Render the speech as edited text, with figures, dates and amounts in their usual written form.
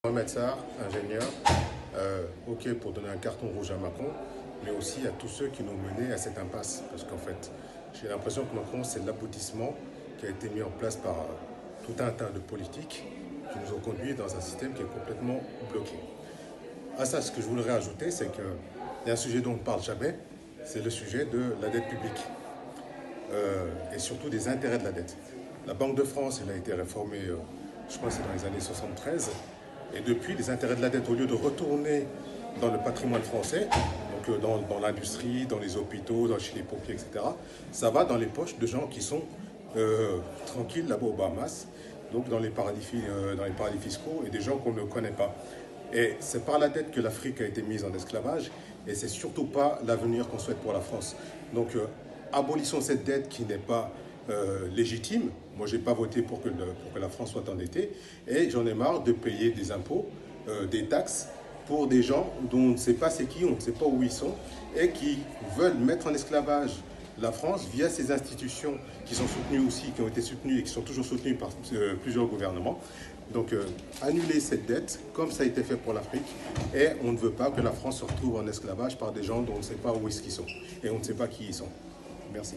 Mohamed Sarr, ingénieur, OK pour donner un carton rouge à Macron, mais aussi à tous ceux qui nous mené à cette impasse. Parce qu'en fait, j'ai l'impression que Macron, c'est l'aboutissement qui a été mis en place par tout un tas de politiques qui nous ont conduits dans un système qui est complètement bloqué. À ça, ce que je voudrais ajouter, c'est qu'il y a un sujet dont on ne parle jamais, c'est le sujet de la dette publique et surtout des intérêts de la dette. La Banque de France, elle a été réformée, je crois que c'est dans les années 73. Et depuis, les intérêts de la dette, au lieu de retourner dans le patrimoine français, donc dans l'industrie, dans les hôpitaux, chez les pompiers, etc., ça va dans les poches de gens qui sont tranquilles là-bas aux Bahamas, donc dans les paradis fiscaux et des gens qu'on ne connaît pas. Et c'est par la dette que l'Afrique a été mise en esclavage et c'est surtout pas l'avenir qu'on souhaite pour la France. Donc abolissons cette dette qui n'est pas légitime. Moi, je n'ai pas voté pour que la France soit endettée et j'en ai marre de payer des impôts, des taxes pour des gens dont on ne sait pas c'est qui, on ne sait pas où ils sont et qui veulent mettre en esclavage la France via ces institutions qui sont soutenues aussi, qui ont été soutenues et qui sont toujours soutenues par plusieurs gouvernements. Donc, annuler cette dette, comme ça a été fait pour l'Afrique, et on ne veut pas que la France se retrouve en esclavage par des gens dont on ne sait pas où est-ce qu'ils sont et on ne sait pas qui ils sont. Merci.